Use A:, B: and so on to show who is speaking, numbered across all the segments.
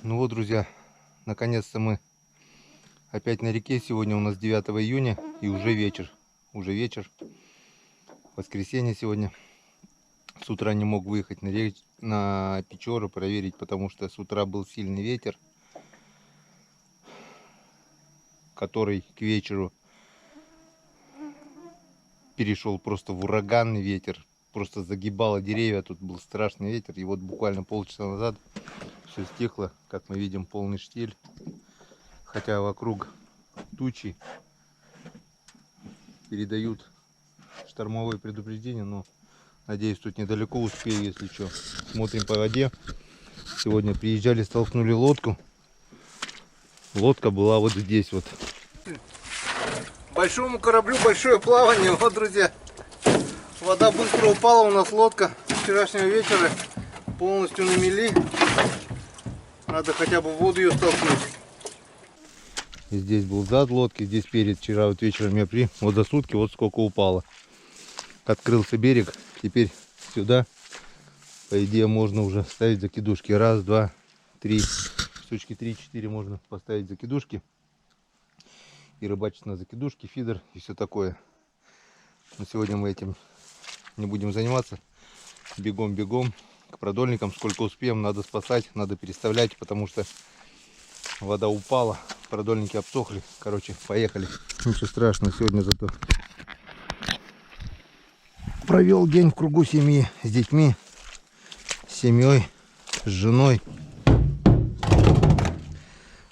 A: Ну вот, друзья, наконец-то мы опять на реке. Сегодня у нас 9 июня и уже вечер. Уже вечер. Воскресенье сегодня. С утра не мог выехать на Печору проверить, потому что с утра был сильный ветер, который к вечеру перешел просто в ураганный ветер. Просто загибало деревья. Тут был страшный ветер. И вот буквально полчаса назад все стихло. Как мы видим, полный штиль. Хотя вокруг тучи передают штормовое предупреждение, но надеюсь, тут недалеко успею, если что. Смотрим по воде. Сегодня приезжали, столкнули лодку. Лодка была вот здесь вот. Большому кораблю большое плавание. Вот, друзья, вода быстро упала. У нас лодка с вчерашнего вечера полностью на мели. Надо хотя бы в воду ее столкнуть. И здесь был зад лодки, здесь перед. Вчера вот вечером я вот за сутки вот сколько упало. Открылся берег. Теперь сюда, по идее, можно уже ставить закидушки. Раз, два, три. Штучки 3-4 можно поставить закидушки. И рыбачить на закидушки, фидер и все такое. Но сегодня мы этим не будем заниматься. Бегом к продольникам. Сколько успеем, надо спасать, надо переставлять, потому что вода упала. Продольники обсохли. Короче, поехали. Ничего страшного, сегодня зато провел день в кругу семьи, с детьми, с семьей, с женой.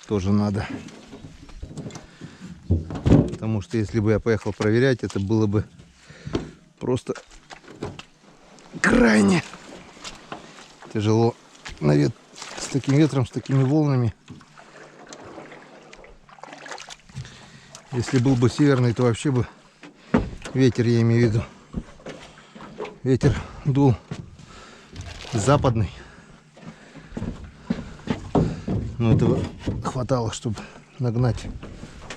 A: Тоже надо. Потому что если бы я поехал проверять, это было бы просто крайне тяжело с таким ветром, с такими волнами. Если был бы северный, то вообще бы ветер, я имею в виду. Ветер дул западный. Но этого хватало, чтобы нагнать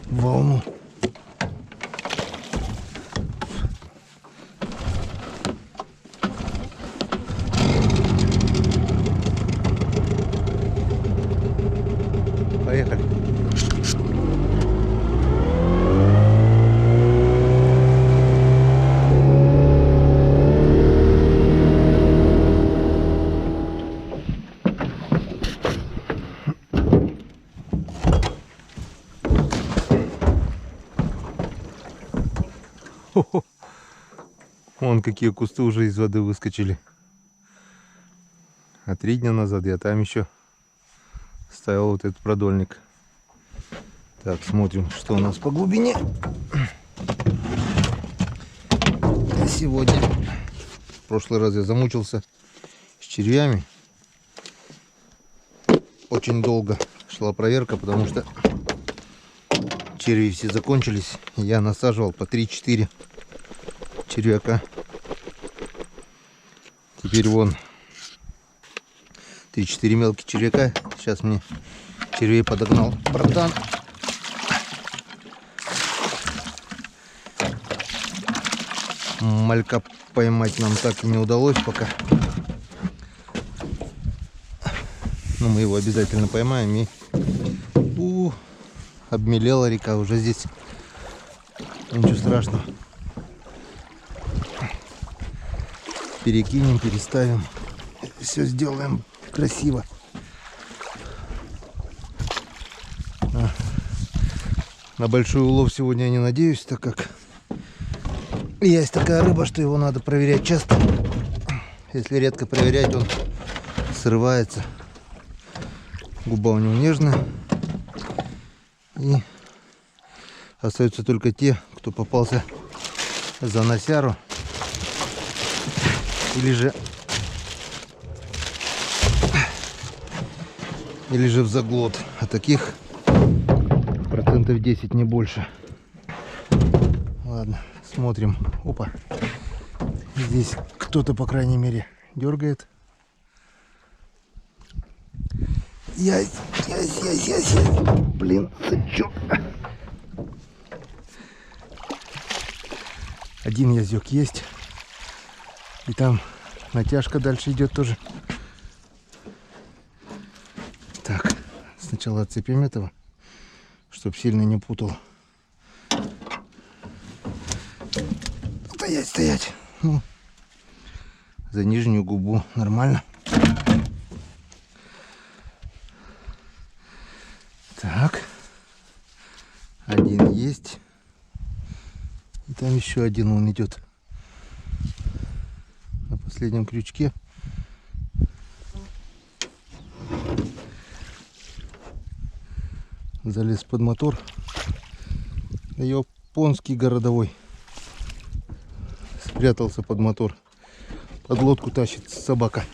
A: волну. Поехали. Вон какие кусты уже из воды выскочили. А 3 дня назад я там еще ставил вот этот продольник. Так, смотрим, что у нас по глубине. Сегодня, в прошлый раз я замучился с червями. Очень долго шла проверка, потому что черви все закончились. Я насаживал по 3-4 червяка. Теперь вон 3-4 мелких червяка. Сейчас мне червей подогнал братан. Малька поймать нам так и не удалось пока. Но мы его обязательно поймаем. И обмелела река уже здесь. Ничего страшного. Перекинем, переставим. Все сделаем красиво. На большой улов сегодня я не надеюсь, так как есть такая рыба, что его надо проверять часто. Если редко проверять, он срывается. Губа у него нежная. И остаются только те, кто попался за носяру. Или же в заглот. А таких процентов 10, не больше. Ладно, смотрим. Опа. Здесь кто-то, по крайней мере, дергает. Ясь. Блин, сачок. Один язык есть. И там натяжка дальше идет тоже. Так. Сначала отцепим этого, чтобы сильно не путал. Стоять, стоять. Ну, за нижнюю губу нормально. Так. Один есть. И там еще один он идет. На последнем крючке. Залез под мотор. Японский городовой. Спрятался под мотор. Под лодку тащит собака.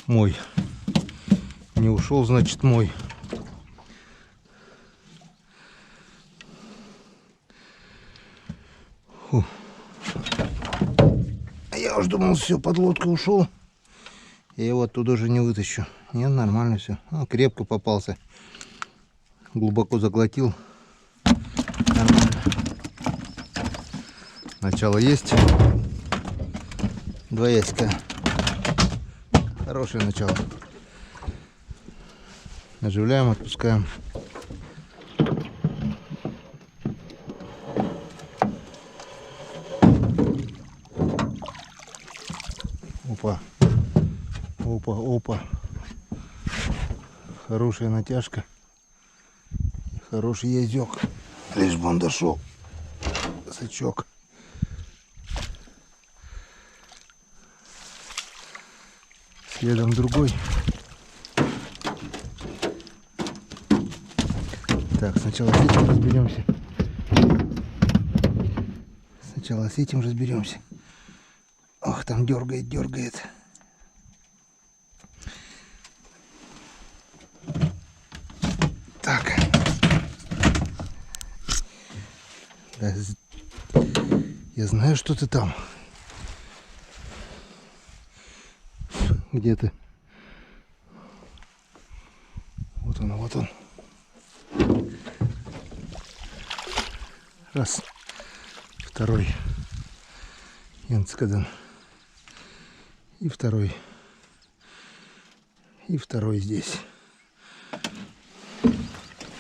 A: Мой. Не ушел, значит, мой. Фу. Я уж думал, все, под лодку ушел. Я его оттуда уже не вытащу. Нет, нормально все. Крепко попался. Глубоко заглотил. Нормально. Начало есть. Два ясика. Хорошее начало. Оживляем, отпускаем. Опа. Опа, опа. Хорошая натяжка. Хороший язёк. Лишь бы он дошел. Сачок. Следом другой. Так, сначала с этим разберемся. Сначала с этим разберемся. Ох, там дергает, дергает. Так. Да, я знаю, что ты там. Где ты? Вот он, вот он. Раз. Второй. Янцкадан. И второй. И второй здесь.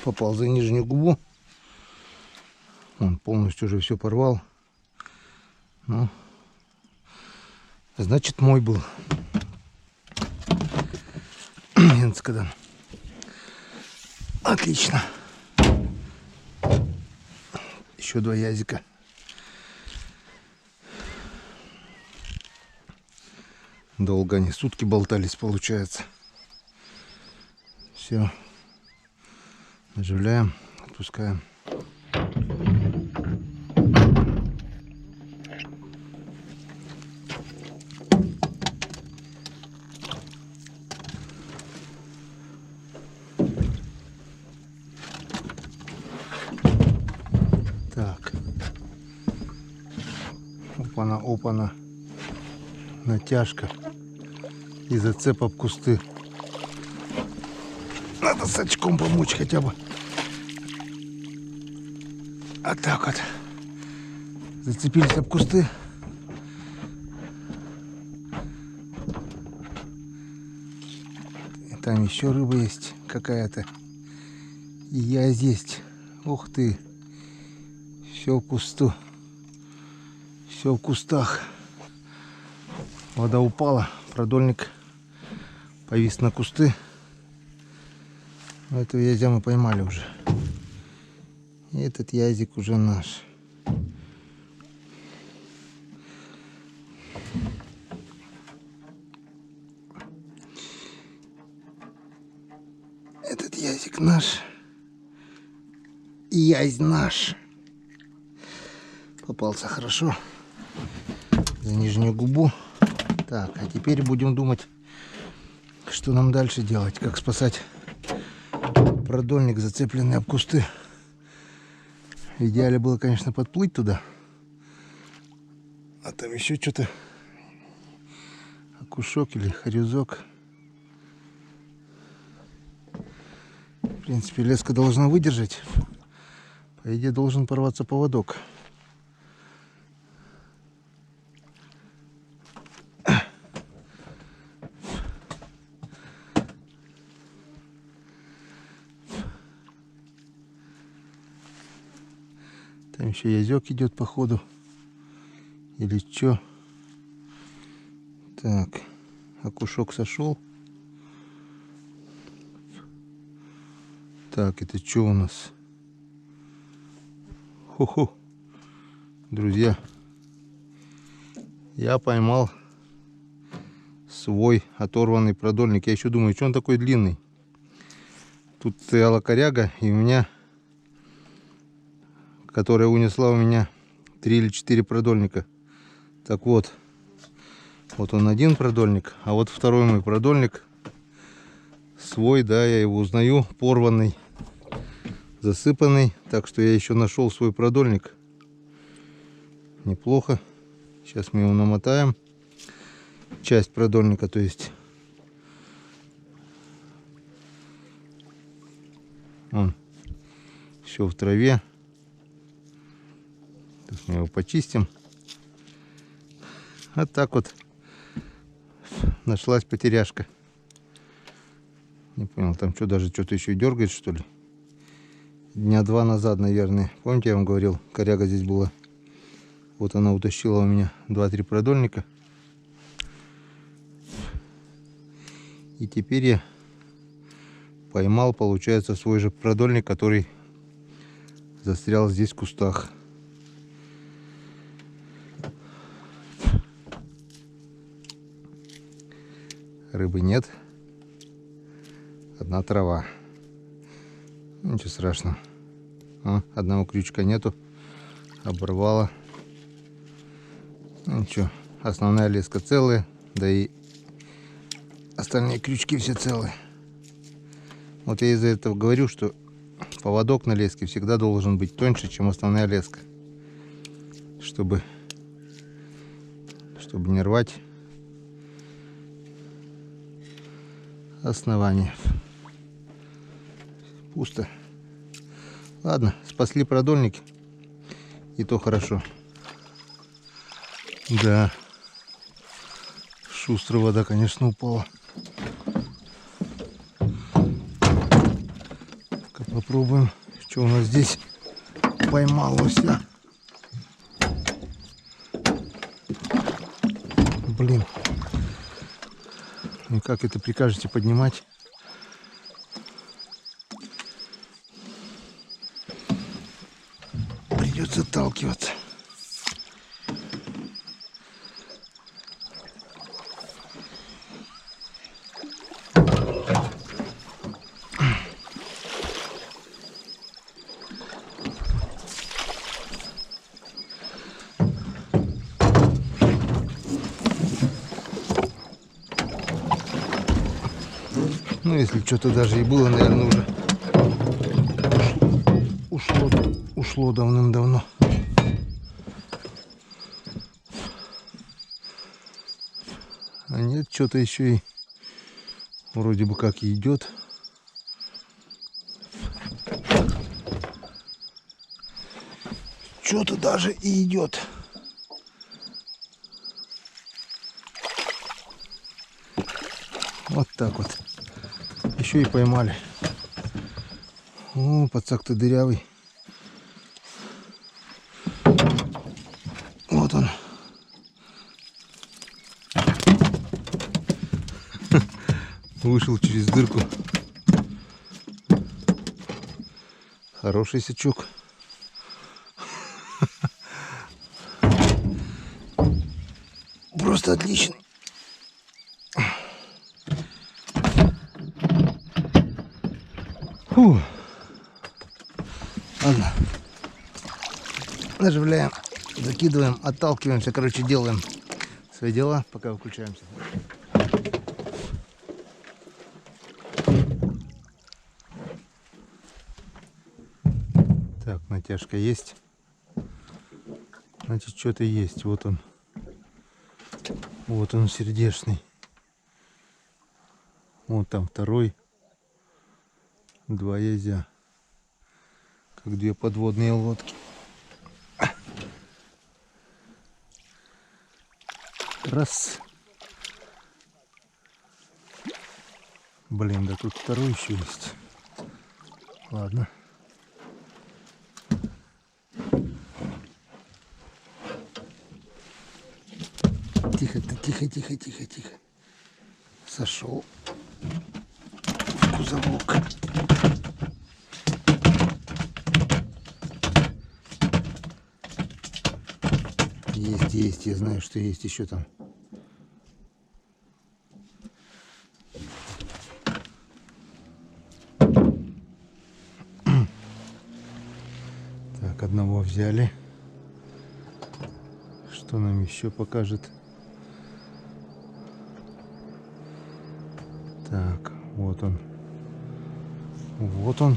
A: Попал за нижнюю губу. Он полностью уже все порвал. Ну, значит, мой был. Янцкадан. Отлично. Еще два язика. Долго они, сутки болтались, получается. Все. Оживляем, отпускаем. Так. Опана, опана. Натяжка. И зацеп об кусты. Надо с очком помочь хотя бы. А так вот. Зацепились об кусты. И там еще рыба есть какая-то. И я есть. Ух ты. Все в кусту. Все в кустах. Вода упала. Продольник повис на кусты. Этого язя мы поймали уже. И этот язик уже наш. Этот язик наш. И язь наш. Попался хорошо. За нижнюю губу. Так, а теперь будем думать, что нам дальше делать. Как спасать продольник, зацепленный об кусты. В идеале было, конечно, подплыть туда. А там еще что-то. Окушок или хорюзок. В принципе, леска должна выдержать. По идее, должен порваться поводок. Там еще язёк идет по ходу. Или что? Так, окушок сошел. Так, это что у нас? Хо-хо. Друзья, я поймал свой оторванный продольник. Я еще думаю, что он такой длинный. Тут стояла коряга, и у меня, которая унесла у меня 3 или 4 продольника. Так вот, вот он один продольник, а вот второй мой продольник свой, да, я его узнаю, порванный, засыпанный. Так что я еще нашел свой продольник. Неплохо. Сейчас мы его намотаем. Часть продольника, то есть. Он все в траве. Сейчас мы его почистим. Вот так вот нашлась потеряшка. Не понял, там что, даже что-то еще дергает, что ли? Дня 2 назад, наверное. Помните, я вам говорил, коряга здесь была. Вот она утащила у меня 2-3 продольника. И теперь я поймал, получается, свой же продольник, который застрял здесь в кустах. Рыбы нет. Одна трава. Ничего страшного. Одного крючка нету. Оборвала. Ничего. Основная леска целая. Да и остальные крючки все целые. Вот я из-за этого говорю, что поводок на леске всегда должен быть тоньше, чем основная леска. Чтобы не рвать основание. Пусто. Ладно, спасли продольники. И то хорошо. Да. Шустро вода, конечно, упала. Попробуем, что у нас здесь поймалось. Блин. И как это прикажете поднимать? Придется отталкиваться. Ну, если что-то даже и было, наверное, уже ушло давным-давно. А нет, что-то еще и вроде бы как и идет. Что-то даже и идет. Вот так вот. Еще и поймали. О, пацак-то дырявый. Вот он. Вышел через дырку. Хороший сачок. Просто отличный. Фу. Ладно. Наживляем, закидываем, отталкиваемся. Короче, делаем свои дела, пока выключаемся. Так, натяжка есть. Значит, что-то есть. Вот он. Вот он, сердечный. Вот там второй. 2 язя. Как 2 подводные лодки. Раз. Блин, да тут второй еще есть. Ладно. Тихо ты, тихо, тихо, тихо, тихо. Сошел в кузовок. Есть, я знаю, что есть еще там. Так, одного взяли. Что нам еще покажет? Так, вот он. Вот он.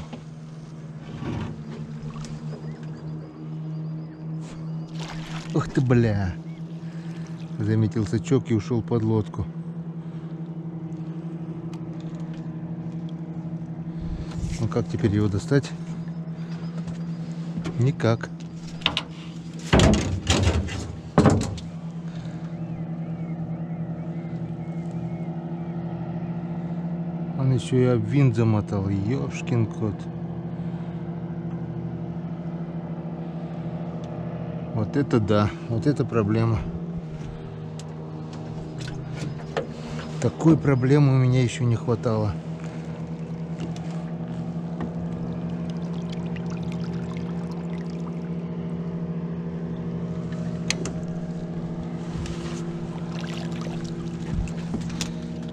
A: Ух ты, бля. Заметил сачок и ушел под лодку. Ну как теперь его достать? Никак. Он еще и об винт замотал. Ёшкин кот. Вот это да, вот это проблема. Такой проблемы у меня еще не хватало.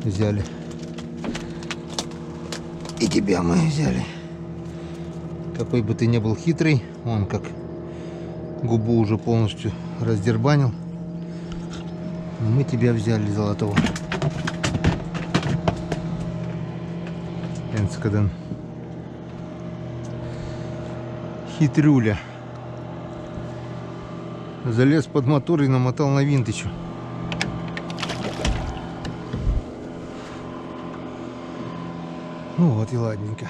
A: Взяли. И тебя мы взяли. Какой бы ты ни был хитрый, он как губу уже полностью раздербанил. Мы тебя взяли, золотого. Энскаден. Хитрюля. Залез под мотор и намотал на винт еще. Ну вот и ладненько.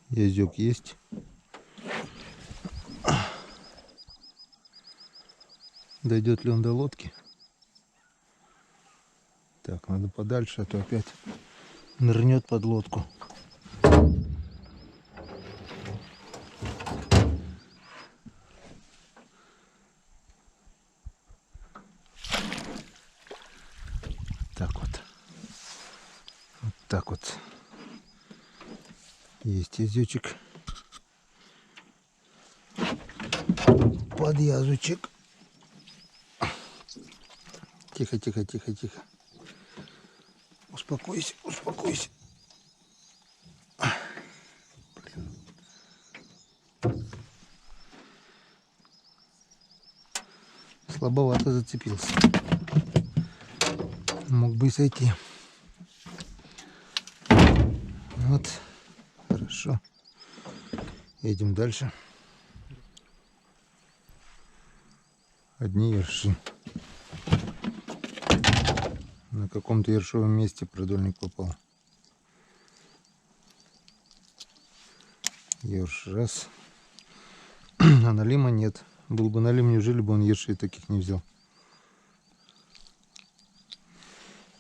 A: Яздёк есть. Дойдет ли он до лодки? Так, надо подальше, а то опять нырнет под лодку. Так вот. Вот так вот. Есть яздючек. Подъязучек. Тихо, тихо, тихо, тихо. Успокойся, успокойся. Блин. Слабовато зацепился. Мог бы и сойти. Вот. Хорошо. Едем дальше. Одни ерши. На каком-то ершовом месте продольник попал. Ерш раз. А налима нет. Был бы налим, неужели бы он ершей таких не взял?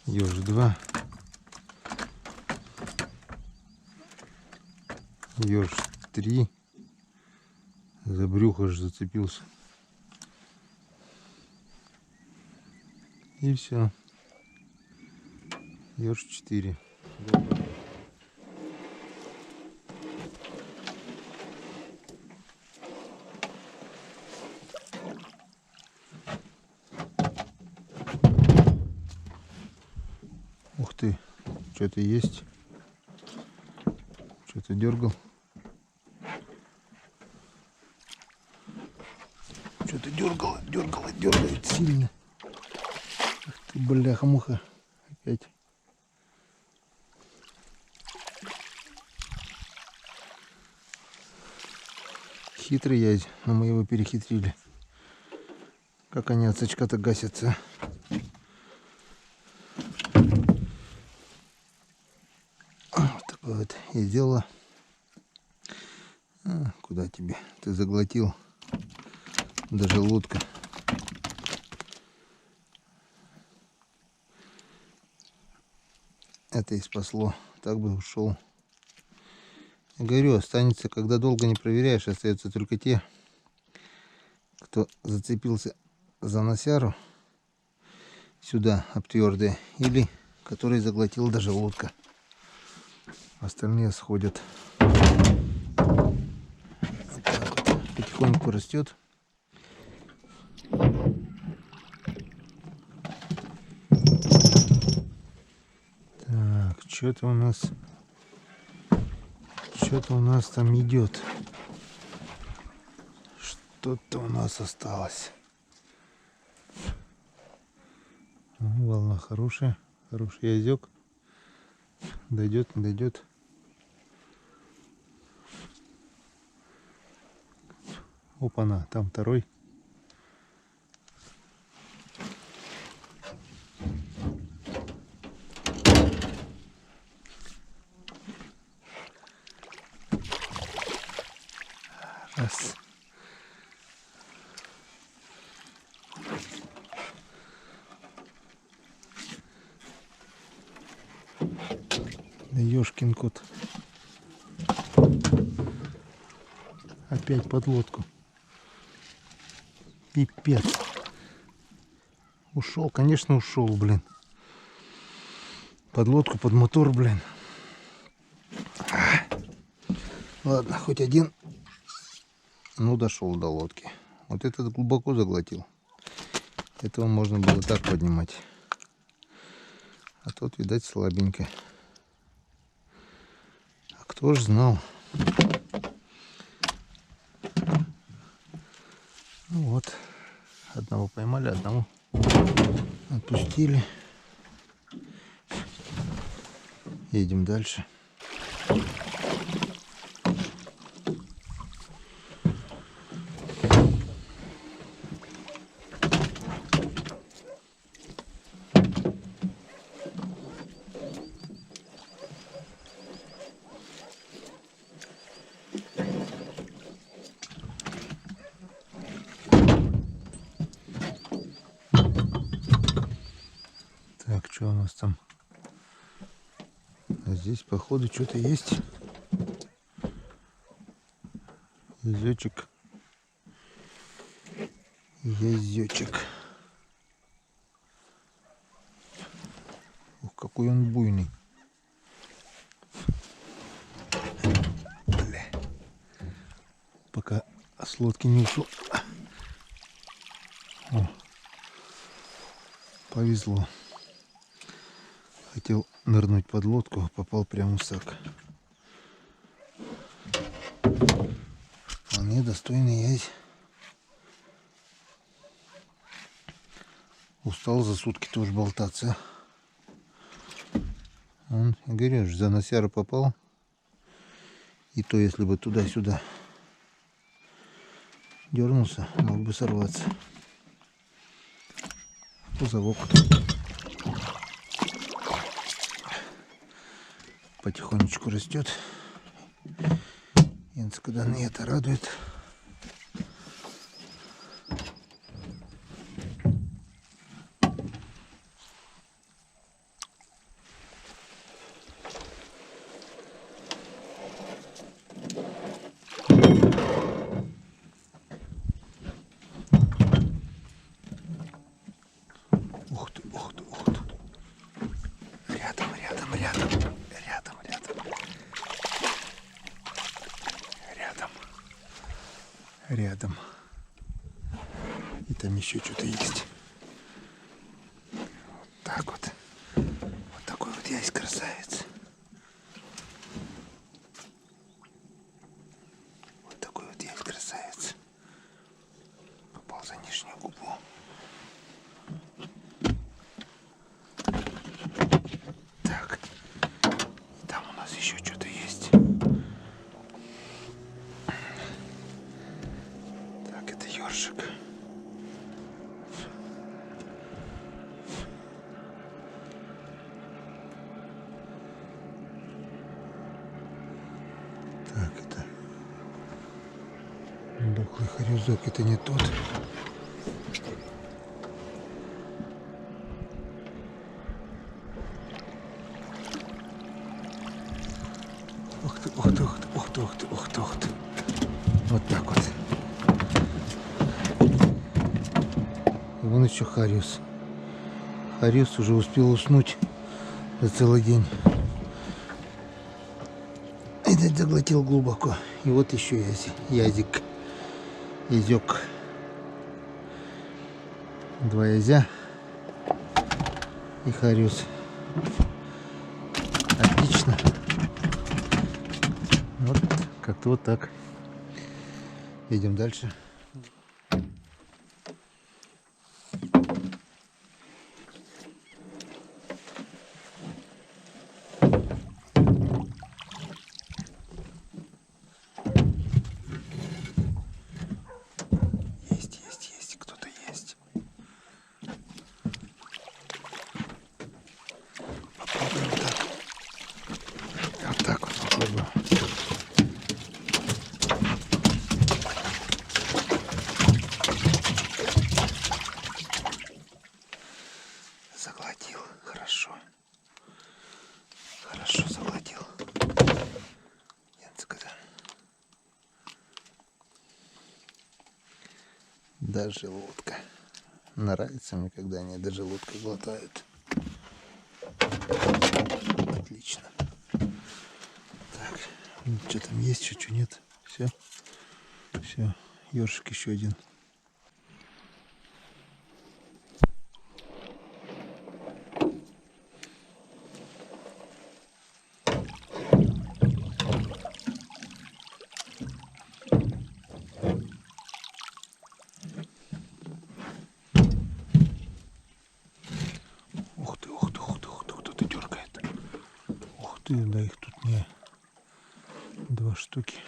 A: Ерш 2. Ерш 3. За брюхо же зацепился. И все. Ерш 4. Ух ты, что-то есть. Что-то дергал. Что-то дергает сильно. Ах ты, бляха-муха. Опять. Хитрый язь, но мы его перехитрили. Как они от сачка-то гасятся. Вот такое вот и дело. Куда тебе? Ты заглотил. Даже лодка. это и спасло. Так бы ушел. Я говорю, останется, когда долго не проверяешь, остаются только те, кто зацепился за носяру сюда об твердые, или который заглотил даже лодка. Остальные сходят. Вот так вот. Потихоньку растет. Так, что-то у нас там идет. Что-то у нас осталось. Волна хорошая, хороший язык. Дойдет, не дойдет. Опа-на, там второй. Раз. Да ёшкин кот. Опять под лодку. Пипец. Ушел, конечно, ушел, блин. Под лодку, под мотор, блин. Ладно, хоть один. Ну, дошел до лодки. Вот этот глубоко заглотил. Этого можно было так поднимать. А тот, видать, слабенько. А кто ж знал? Ну вот. Одного поймали, одного отпустили. Едем дальше. Так, что у нас там? А здесь, походу, что-то есть. Язычек. Язычек. Ух, какой он буйный. Бля. Пока с лодки не ушел. О, повезло. Хотел нырнуть под лодку, а попал прямо в сак. Вполне достойный язь. Устал за сутки тоже болтаться. Он, я говорю, за носяру попал. И то, если бы туда-сюда дернулся, мог бы сорваться. Кузовок потихонечку растет. Янц, когда это радует. Ух ты, ух ты, ух ты. Рядом, рядом, рядом. Рядом, рядом. Рядом. Рядом. И там еще что-то есть. Вот так вот. Вот такой вот язь, красавец. Вот такой вот язь, красавец. Попал за нижнюю губу. Так. И там у нас еще что-то есть. Так, это ёршик. Так, это дохлый хорюзок, это не тот. Ух ты, ух ты, ух ты, ух ты, ух ты, ух ты, ух ты. Вот так вот. И вон еще хариус. Хариус уже успел уснуть за целый день. Этот заглотил глубоко. И вот еще язик. Язек. Два язя и хариус. Отлично. Вот как-то вот так. Идем дальше. Есть, кто-то есть. Попробуем так. Вот так вот попробуем. Заглотил. Хорошо. Хорошо заглотил. Да, желудка. Нравится мне, когда они до желудка глотают. Отлично. Так, что там есть, что нет. Все. Все. Ёршик еще один. Ух ты, ух ты, ух ты, ух ты, кто-то дергает. Ух ты, да их тут не 2 штуки.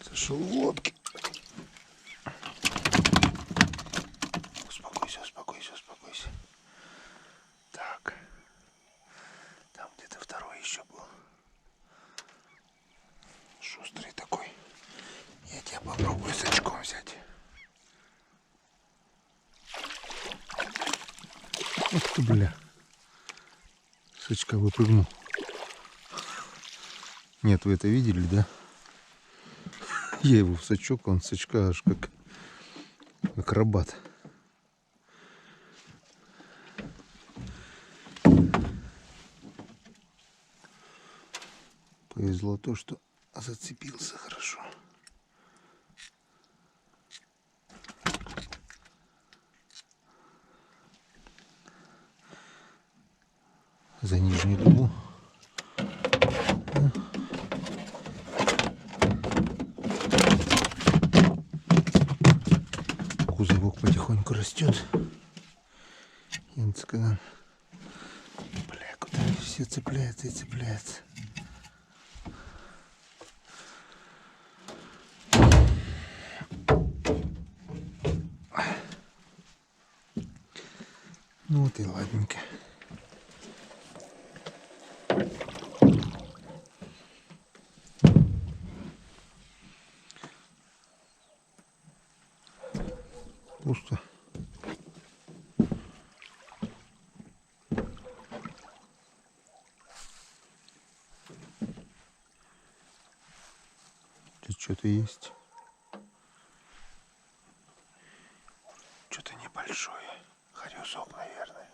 A: Сошел в лодке. Успокойся, успокойся, успокойся. Так. Там где-то второй еще был. Шустрый такой. Я тебя попробую с очком взять. Ух ты, бля. С очка выпрыгнул. Нет, вы это видели, да? Я его в сачок, он с сачка аж как акробат. Повезло то, что зацепился хорошо. За нижнюю губу. Кузовок потихоньку растет. Бля, куда все цепляется и цепляется. Ну вот и ладненько. Пусто. Тут что-то есть. Что-то небольшое. Харюсок, наверное.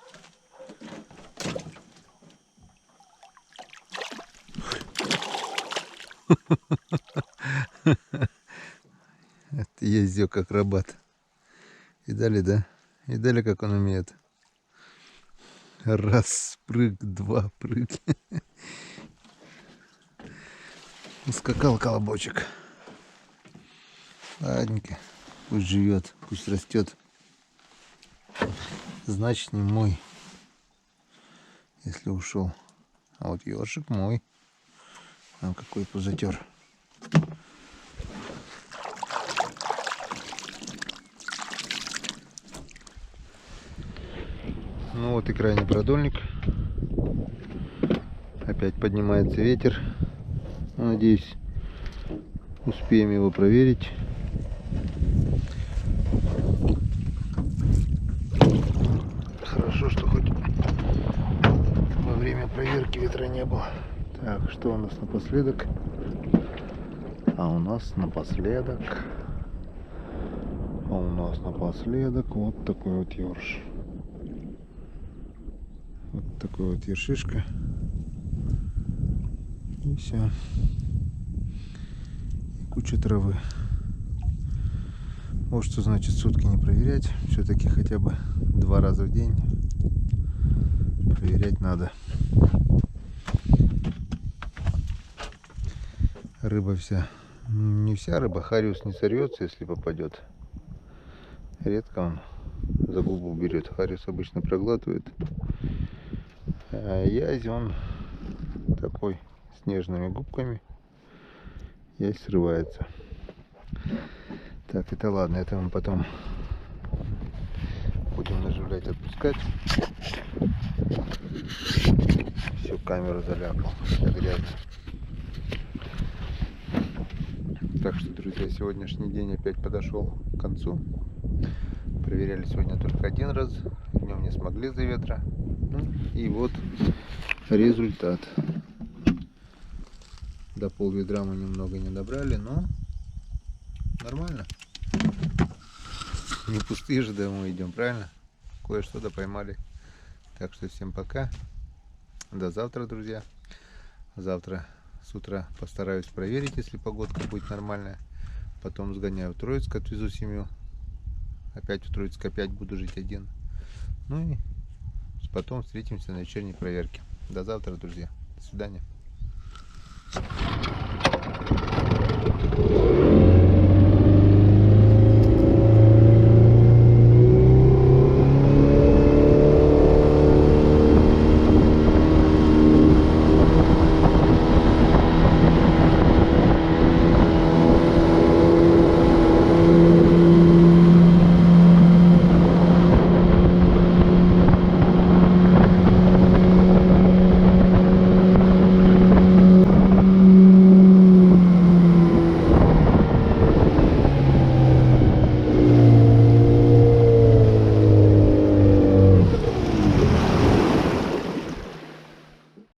A: Это ездил как акробат. Видали, да? Видали, как он умеет? Раз, прыг, два, прыг. Ускакал колобочек. Ладненько. Пусть живет, пусть растет. Значит, не мой, если ушел. А вот ёршик мой. А какой позатер. Вот и крайний продольник. Опять поднимается ветер. Надеюсь, успеем его проверить. Хорошо, что хоть во время проверки ветра не было. Так, что у нас напоследок? А у нас напоследок вот такой вот ёрш. Вот такой вот ершишка. И все. И куча травы. Вот что значит сутки не проверять. Все-таки хотя бы 2 раза в день проверять надо. Рыба вся. Не вся рыба. Хариус не сорвется, если попадет. Редко он за губу берет. Хариус обычно проглатывает. А язь он такой с нежными губками. Язь срывается. Так, это ладно. Это мы потом будем наживлять, отпускать. Всю камеру заляпал. Это грязно. Так что, друзья, сегодняшний день опять подошел к концу. Проверяли сегодня только 1 раз. Днем не смогли из-за ветра. Ну, и вот результат. До пол-ведра мы немного не добрали, но нормально. Не пустые же домой идем, правильно? Кое-что да поймали. Так что всем пока. До завтра, друзья. Завтра с утра постараюсь проверить, если погодка будет нормальная. Потом сгоняю в Троицк, отвезу семью. Опять в Троицк, опять буду жить один. Ну и потом встретимся на вечерней проверке. До завтра, друзья. До свидания.